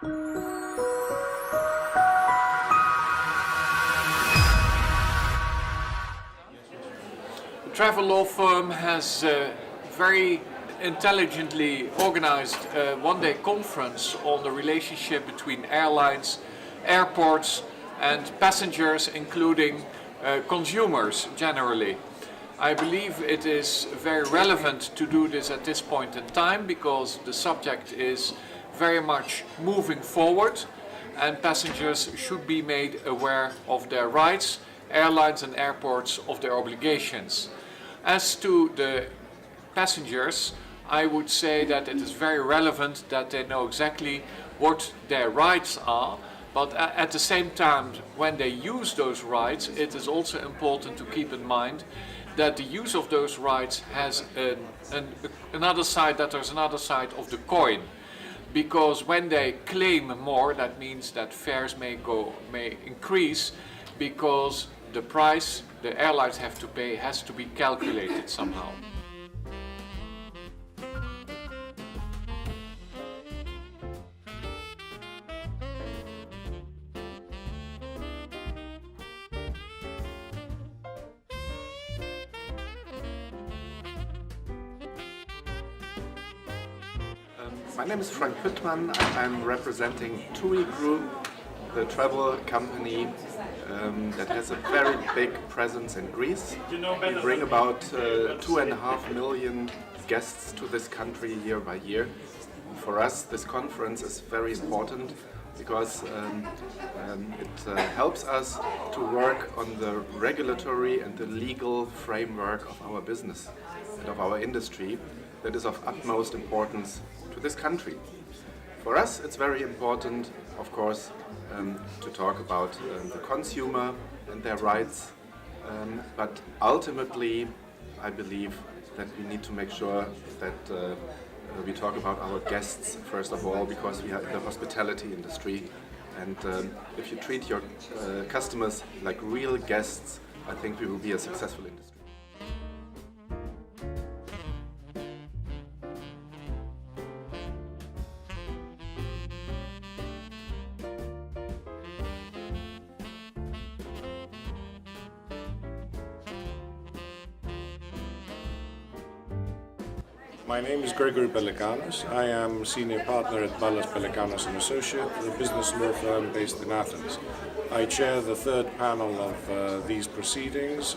The Travel Law Forum has very intelligently organized a one-day conference on the relationship between airlines, airports and passengers, including consumers generally. I believe it is very relevant to do this at this point in time because the subject is very much moving forward and passengers should be made aware of their rights, airlines and airports of their obligations. As to the passengers, I would say that it is very relevant that they know exactly what their rights are, but at the same time, when they use those rights, it is also important to keep in mind that the use of those rights has another side, that there's another side of the coin. Because when they claim more, that means that fares may increase because the price the airlines have to pay has to be calculated somehow. My name is Frank Püttmann. I'm representing TUI Group, the travel company that has a very big presence in Greece. We bring about 2.5 million guests to this country year by year. For us, this conference is very important because it helps us to work on the regulatory and the legal framework of our business and of our industry that is of utmost importance to this country. For us, it's very important, of course, to talk about the consumer and their rights, but ultimately, I believe that we need to make sure that we talk about our guests first of all, because we are in the hospitality industry, and if you treat your customers like real guests, I think we will be a successful industry. My name is Gregory Pelikanos. I am senior partner at Ballas Pelikanos & Associates, a business law firm based in Athens. I chair the third panel of these proceedings,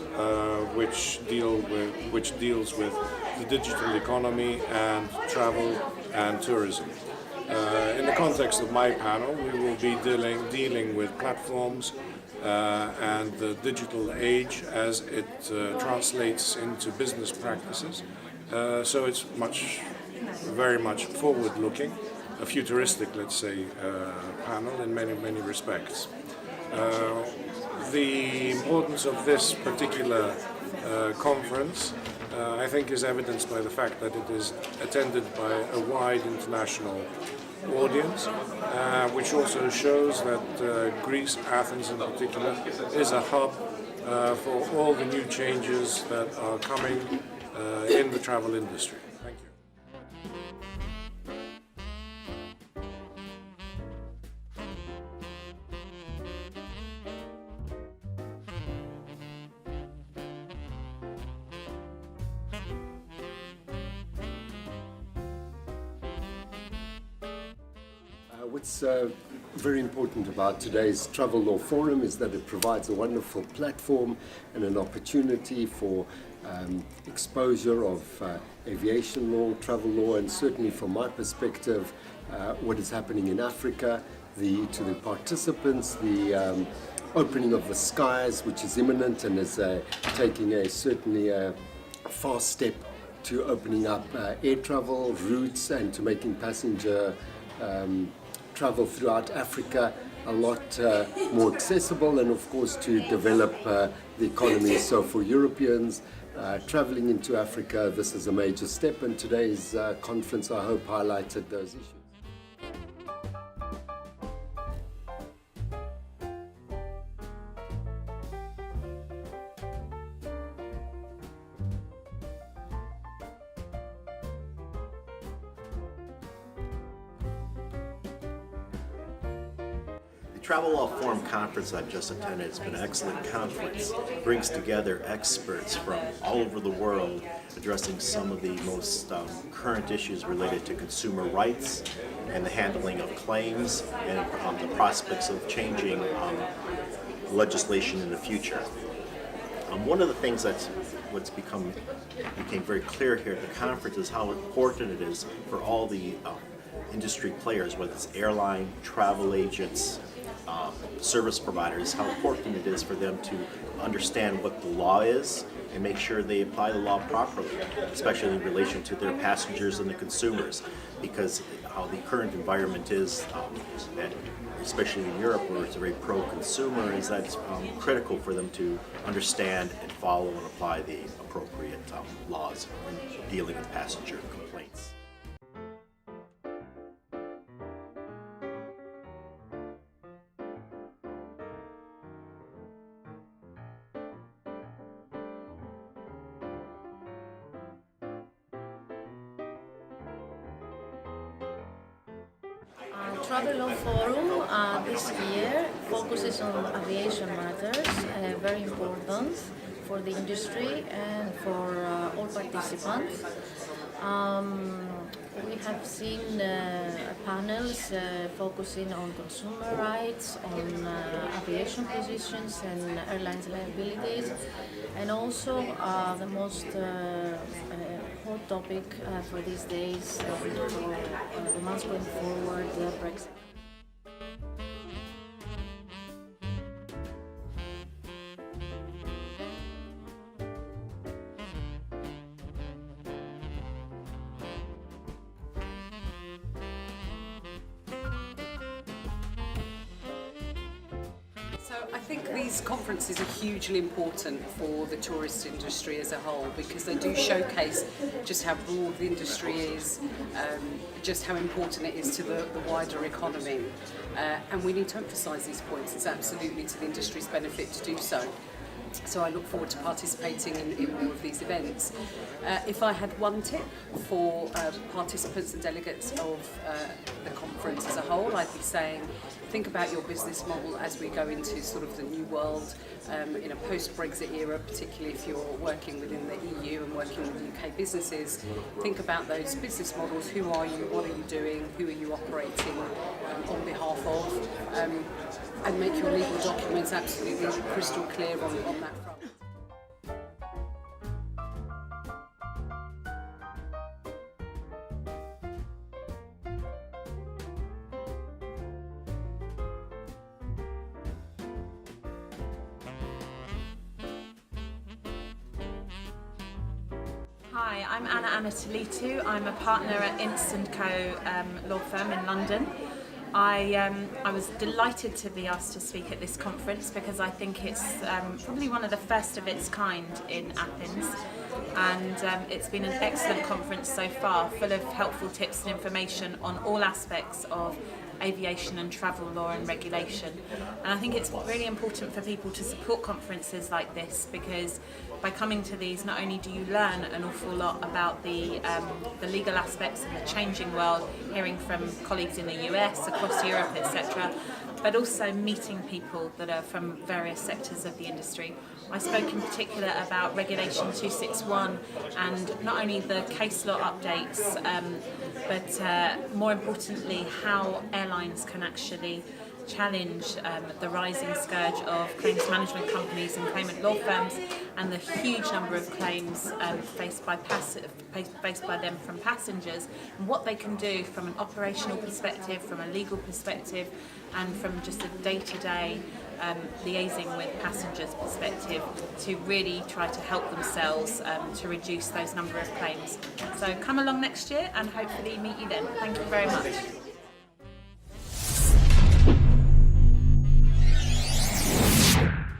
which deals with the digital economy and travel and tourism. In the context of my panel, we will be dealing with platforms and the digital age as it translates into business practices. So it's very much forward-looking, a futuristic, let's say, panel in many respects. The importance of this particular conference, I think, is evidenced by the fact that it is attended by a wide international audience, which also shows that Greece, Athens in particular, is a hub for all the new changes that are coming in the travel industry. Thank you. What's very important about today's Travel Law Forum is that it provides a wonderful platform and an opportunity for exposure of aviation law, travel law, and certainly from my perspective, what is happening in Africa, to the participants, the opening of the skies, which is imminent and is taking certainly a fast step to opening up air travel routes and to making passenger travel throughout Africa a lot more accessible, and of course to develop the economy. So for Europeans traveling into Africa, this is a major step, and today's conference, I hope, highlighted those issues. Travel Law Forum conference I've just attended has been an excellent conference. It brings together experts from all over the world addressing some of the most current issues related to consumer rights and the handling of claims and the prospects of changing legislation in the future. One of the things became very clear here at the conference is how important it is for all the industry players, whether it's airline, travel agents, service providers, how important it is for them to understand what the law is and make sure they apply the law properly, especially in relation to their passengers and the consumers, because how the current environment is, that especially in Europe where it's very pro-consumer, is that it's critical for them to understand and follow and apply the appropriate laws in dealing with passenger complaints. Travel Law Forum this year focuses on aviation matters, very important for the industry and for all participants. We have seen panels focusing on consumer rights, on aviation positions and airlines liabilities, and also the most hot topic for these days, for the months going forward, Brexit. So I think these conferences are hugely important for the tourist industry as a whole, because they do showcase just how broad the industry is, just how important it is to the wider economy. And we need to emphasise these points. It's absolutely to the industry's benefit to do so. So I look forward to participating in all of these events. If I had one tip for participants and delegates of the conference as a whole, I'd be saying think about your business model as we go into sort of the new world in a post-Brexit era, particularly if you're working within the EU and working with UK businesses. Think about those business models. Who are you? What are you doing? Who are you operating on behalf of? And make your legal documents absolutely crystal clear on that front. Hi, I'm Anna Anatolitou. I'm a partner at Ince & Co law firm in London. I was delighted to be asked to speak at this conference because I think it's probably one of the first of its kind in Athens, and it's been an excellent conference so far, full of helpful tips and information on all aspects of aviation and travel law and regulation. And I think it's really important for people to support conferences like this, because by coming to these, not only do you learn an awful lot about the legal aspects of the changing world, hearing from colleagues in the US, across Europe, etc., but also meeting people that are from various sectors of the industry. I spoke in particular about Regulation 261 and not only the case law updates, but more importantly how airlines can actually challenge the rising scourge of claims management companies and claimant law firms and the huge number of claims faced by them from passengers, and what they can do from an operational perspective, from a legal perspective, and from just a day-to-day liaising with passengers perspective to really try to help themselves to reduce those number of claims. So come along next year and hopefully meet you then. Thank you very much.